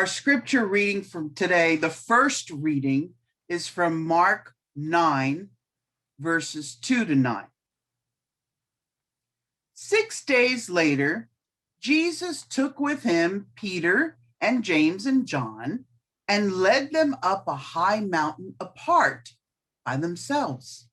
Our scripture reading from today, the first reading is from Mark 9, verses 2 to 9. 6 days later, Jesus took with him Peter and James and John and led them up a high mountain apart by themselves.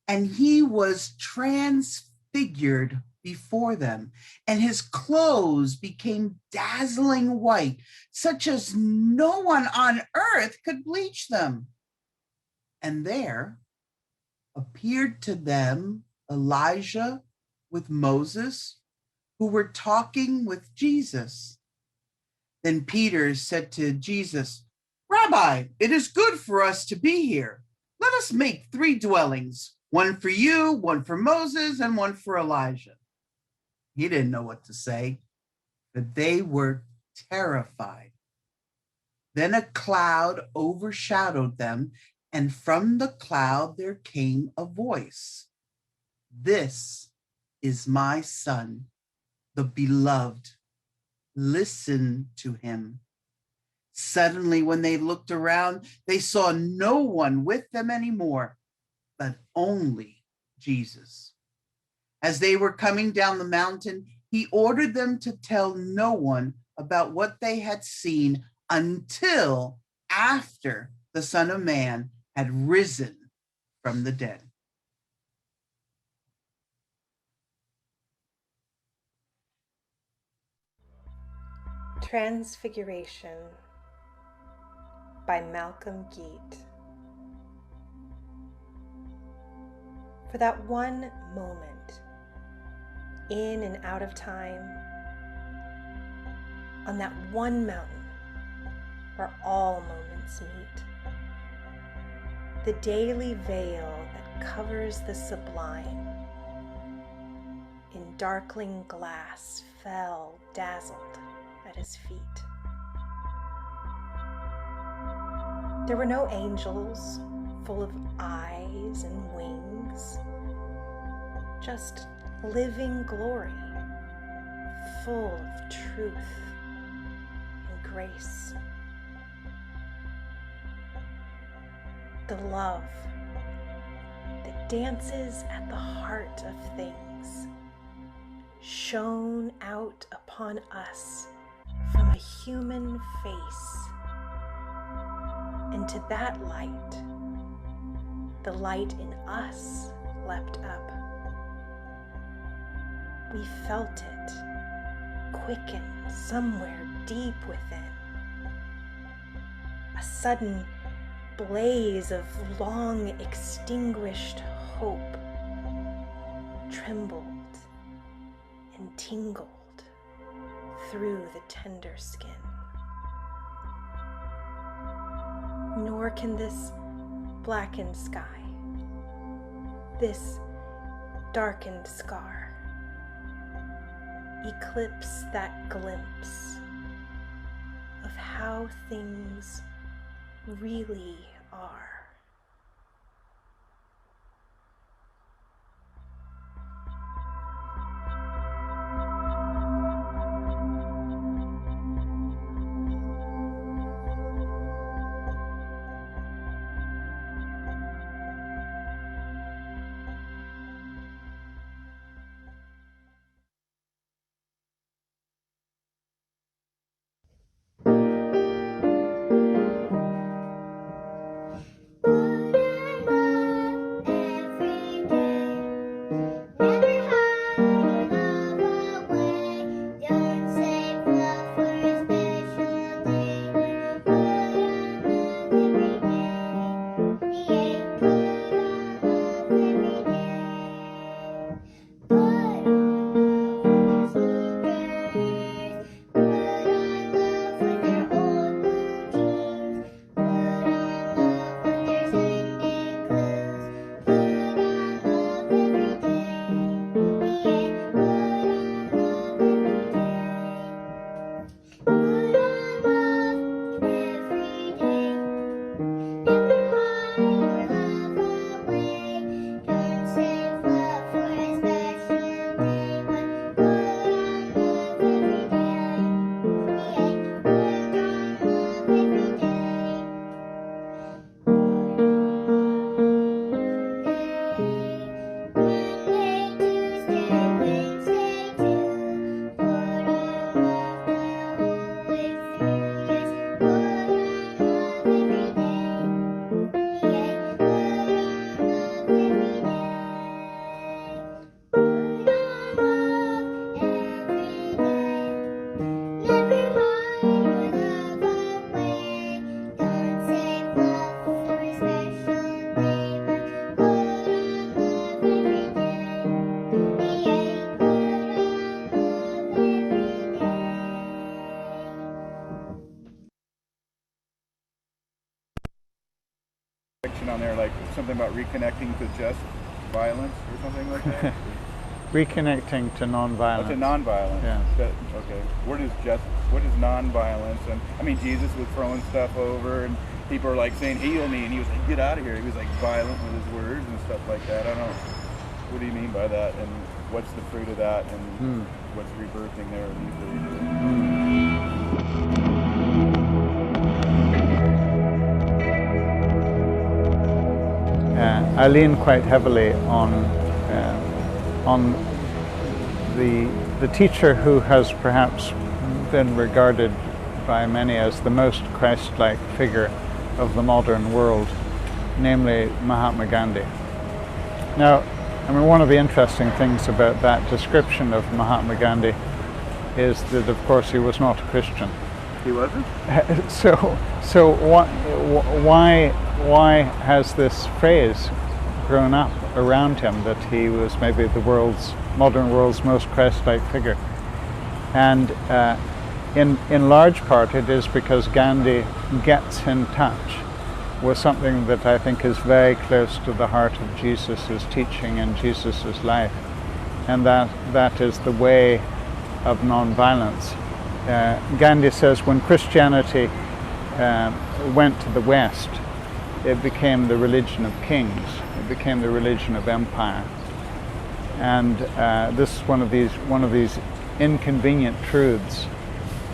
And he was transfigured before them, and his clothes became dazzling white, such as no one on earth could bleach them. And there appeared to them Elijah with Moses, who were talking with Jesus. Then Peter said to Jesus, "Rabbi, it is good for us to be here. Let us make 3 dwellings, one for you, one for Moses, and one for Elijah." He didn't know what to say, but they were terrified. Then a cloud overshadowed them, and from the cloud there came a voice. "This is my son, the beloved. Listen to him." Suddenly, when they looked around, they saw no one with them anymore, but only Jesus. As they were coming down the mountain, he ordered them to tell no one about what they had seen until after the Son of Man had risen from the dead. Transfiguration by Malcolm Geet. For that one moment, in and out of time, on that one mountain where all moments meet, the daily veil that covers the sublime in darkling glass fell dazzled at his feet. There were no angels full of eyes and wings, just living glory, full of truth and grace. The love that dances at the heart of things shone out upon us from a human face. And to that light, the light in us leapt up. We felt it quicken somewhere deep within. A sudden blaze of long extinguished hope trembled and tingled through the tender skin. Nor can this blackened sky, this darkened scar, eclipse that glimpse of how things really are. something about reconnecting to just violence or something like that? Reconnecting to nonviolence. Oh, to nonviolence. Yeah. Okay. What is nonviolence? And I mean, Jesus was throwing stuff over, and people are like saying, "Heal me," and he was like, "Get out of here." He was like violent with his words and stuff like that. I don't know. What do you mean by that? And what's the fruit of that? And what's rebirthing there? I lean quite heavily on the teacher who has perhaps been regarded by many as the most Christ-like figure of the modern world, namely Mahatma Gandhi. Now, I mean, one of the interesting things about that description of Mahatma Gandhi is that, of course, he was not a Christian. He wasn't? So why has this phrase grown up around him that he was maybe the modern world's most Christ-like figure? And in large part it is because Gandhi gets in touch with something that I think is very close to the heart of Jesus' teaching and Jesus' life, and that is the way of nonviolence. Gandhi says when Christianity went to the West, it became the religion of kings. It became the religion of empire, and this is one of these inconvenient truths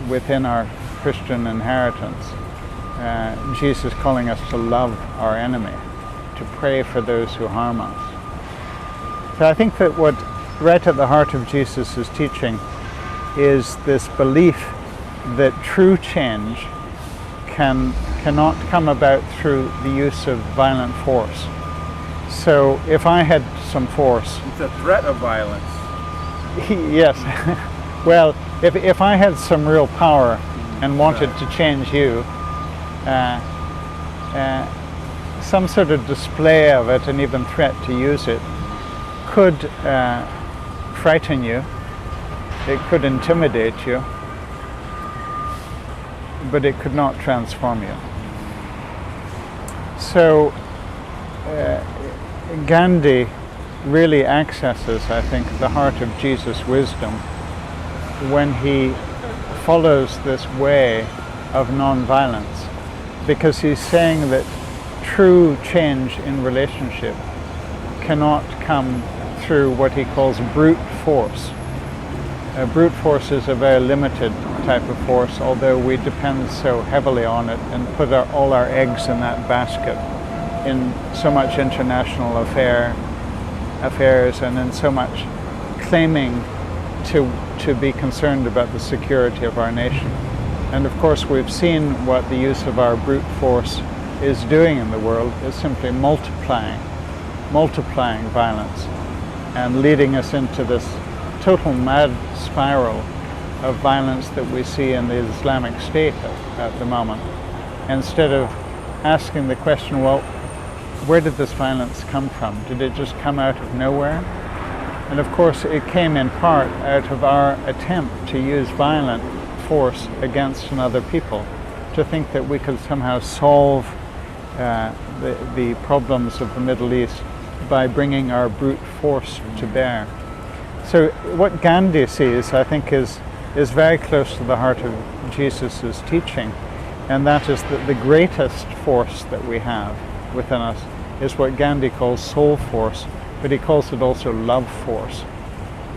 within our Christian inheritance. Jesus calling us to love our enemy, to pray for those who harm us. So I think that what right at the heart of Jesus' teaching is this belief that true change cannot come about through the use of violent force. So if I had some force... It's a threat of violence. Yes. Well, if I had some real power and wanted to change you, some sort of display of it and even threat to use it could frighten you. It could intimidate you, but it could not transform you. So Gandhi really accesses, I think, the heart of Jesus' wisdom when he follows this way of nonviolence, because he's saying that true change in relationship cannot come through what he calls brute force. Brute force is a very limited type of force, although we depend so heavily on it and put all our eggs in that basket in so much international affairs and in so much claiming to be concerned about the security of our nation. And of course we've seen what the use of our brute force is doing in the world. Is simply multiplying violence and leading us into this total mad spiral of violence that we see in the Islamic State at the moment. Instead of asking the question, well, where did this violence come from? Did it just come out of nowhere? And of course it came in part out of our attempt to use violent force against another people, to think that we could somehow solve the problems of the Middle East by bringing our brute force to bear. So what Gandhi sees, I think, is very close to the heart of Jesus' teaching, and that is that the greatest force that we have within us is what Gandhi calls soul force, but he calls it also love force.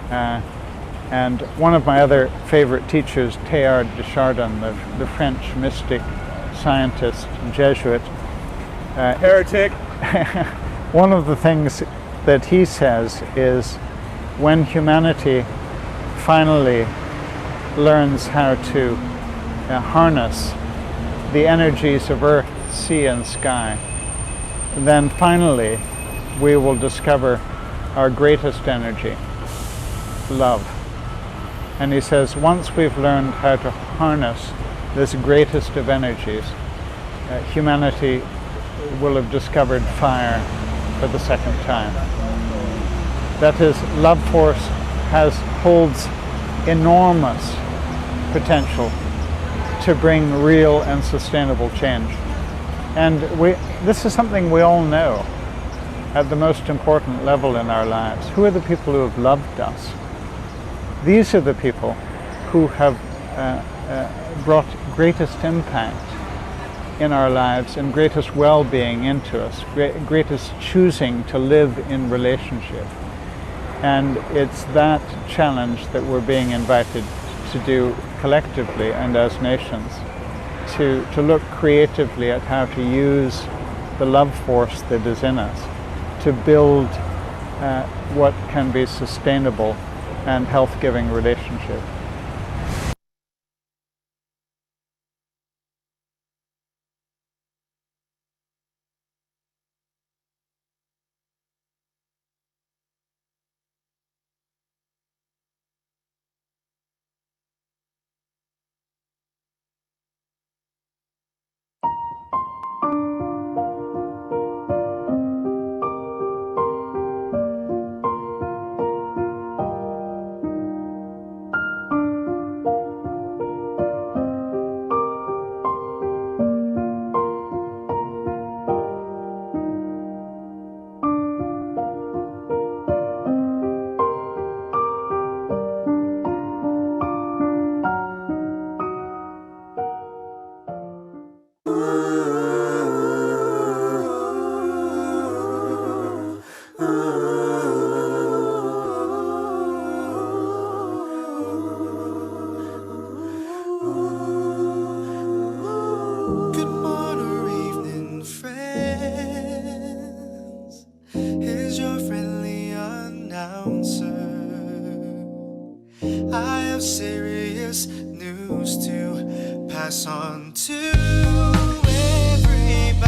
And one of my other favorite teachers, Teilhard de Chardin, the French mystic, scientist, Jesuit. Heretic! One of the things that he says is when humanity finally learns how to harness the energies of earth, sea and sky, then finally we will discover our greatest energy, love. And he says once we've learned how to harness this greatest of energies, humanity will have discovered fire for the second time. That is, love force holds enormous potential to bring real and sustainable change. And this is something we all know. at the most important level in our lives? Who are the people who have loved us? These are the people who have brought greatest impact in our lives and greatest well-being into us, greatest choosing to live in relationship. And it's that challenge that we're being invited to do collectively and as nations, to look creatively at how to use the love force that is in us to build what can be sustainable and health-giving relationship. I have serious news to pass on to everybody.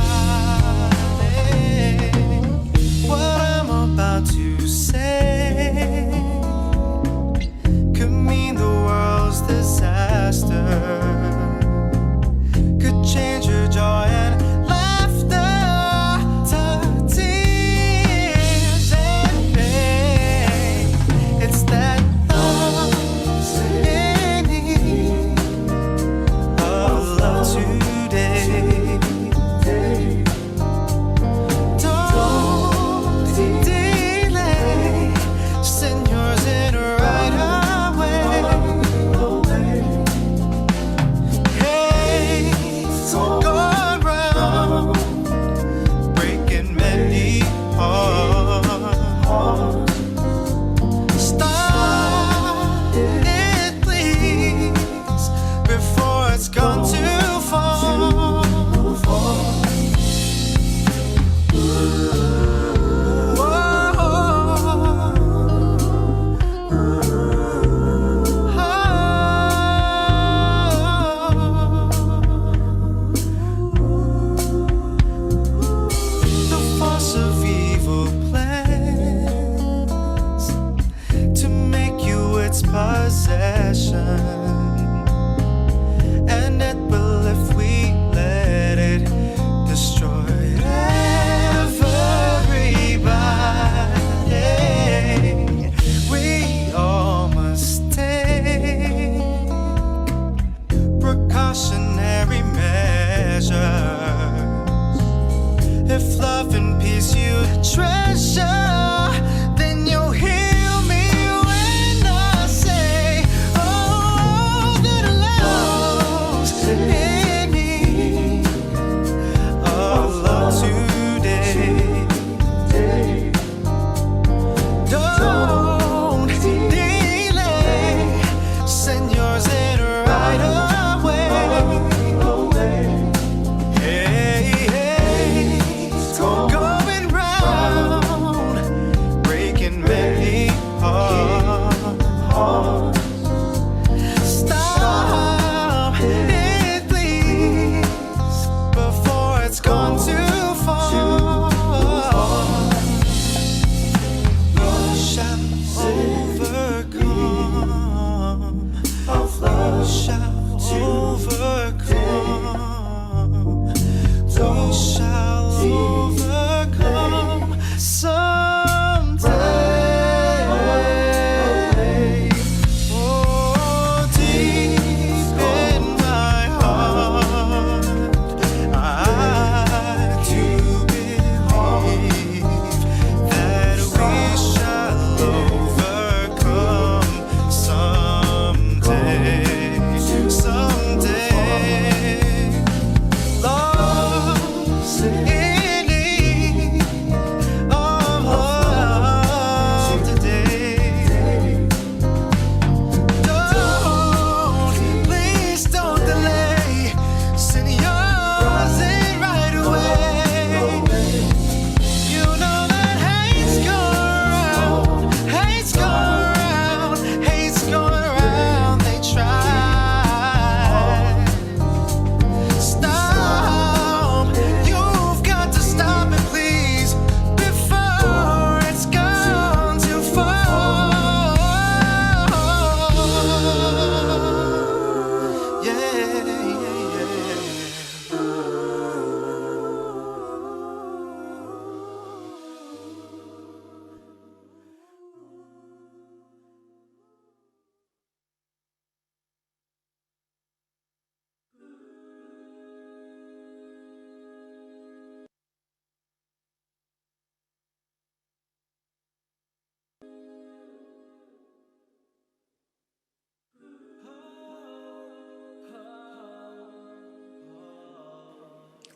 What I'm about to say could mean the world's disaster, could change your joy and laughter to tears and pain. It's that love in need of love today. Don't delay.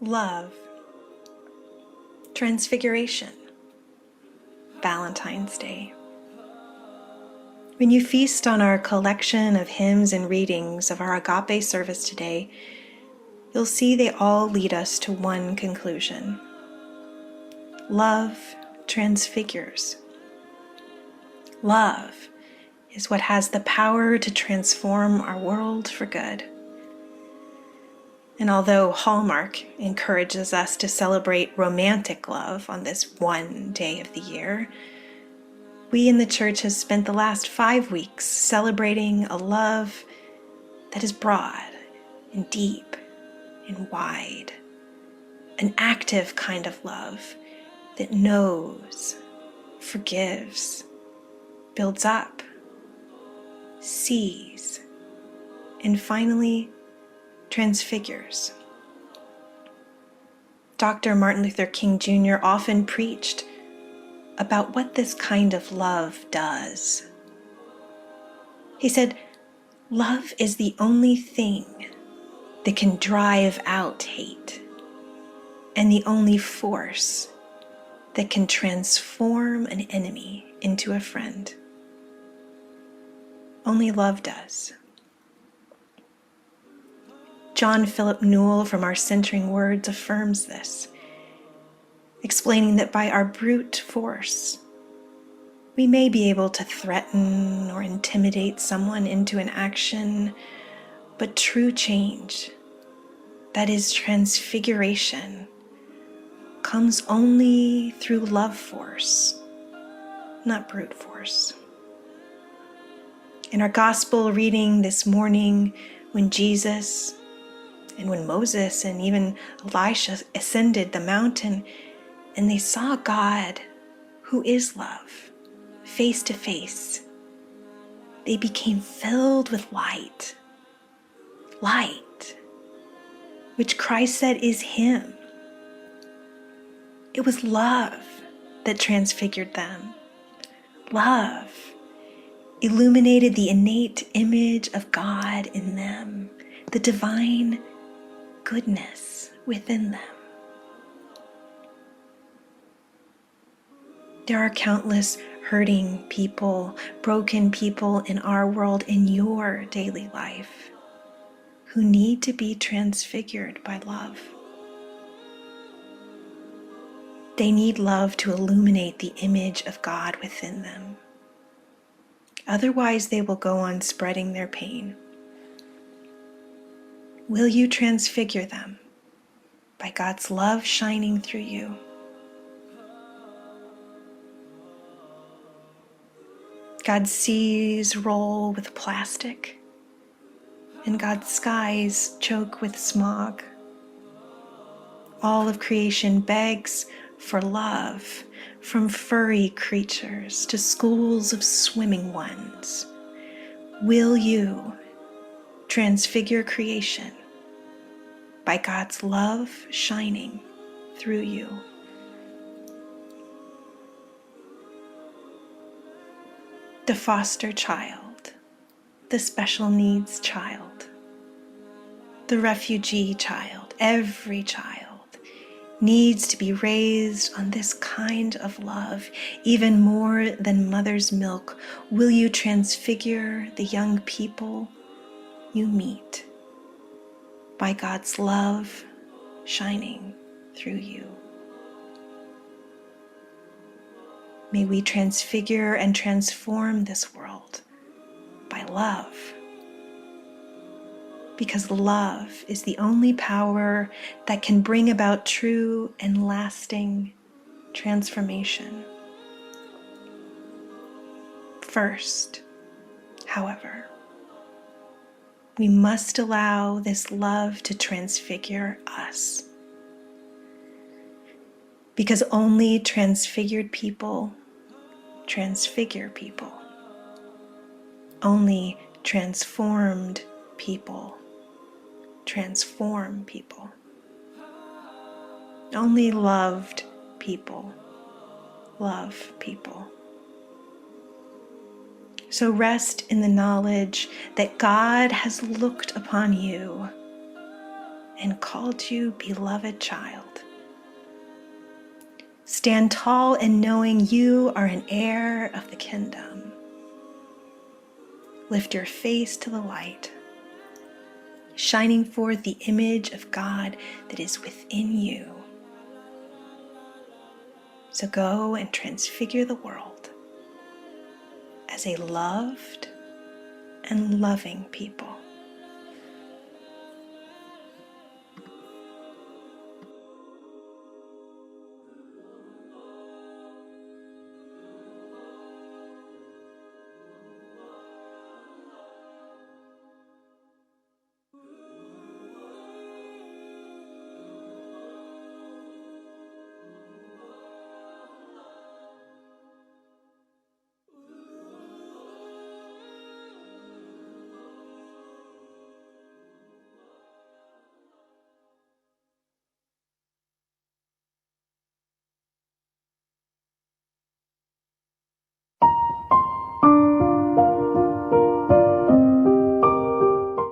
love, Transfiguration, Valentine's Day. When you feast on our collection of hymns and readings of our agape service today, you'll see they all lead us to one conclusion. Love transfigures. Love is what has the power to transform our world for good. And although Hallmark encourages us to celebrate romantic love on this one day of the year, we in the church have spent the last 5 weeks celebrating a love that is broad and deep and wide, an active kind of love that knows, forgives, builds up, sees, and finally transfigures. Dr. Martin Luther King Jr. often preached about what this kind of love does. He said, love is the only thing that can drive out hate, and the only force that can transform an enemy into a friend. Only love does. John Philip Newell from Our Centering Words affirms this, explaining that by our brute force, we may be able to threaten or intimidate someone into an action, but true change, that is transfiguration, comes only through love force, not brute force. In our gospel reading this morning, when Jesus and when Moses and even Elisha ascended the mountain and they saw God, who is love, face to face, they became filled with light, which Christ said is Him. It was love that transfigured them. Love illuminated the innate image of God in them, the divine goodness within them. There are countless hurting people, broken people in our world, in your daily life, who need to be transfigured by love. They need love to illuminate the image of God within them. Otherwise, they will go on spreading their pain. Will you transfigure them by God's love shining through you? God's seas roll with plastic, and God's skies choke with smog. All of creation begs for love, from furry creatures to schools of swimming ones. Will you transfigure creation by God's love shining through you? The foster child, the special needs child, the refugee child, every child needs to be raised on this kind of love, even more than mother's milk. Will you transfigure the young people you meet by God's love shining through you? May we transfigure and transform this world by love, because love is the only power that can bring about true and lasting transformation. First, however, we must allow this love to transfigure us, because only transfigured people transfigure people. Only transformed people transform people. Only loved people love people. So rest in the knowledge that God has looked upon you and called you beloved child. Stand tall in knowing you are an heir of the kingdom. Lift your face to the light, shining forth the image of God that is within you. So go and transfigure the world as a loved and loving people.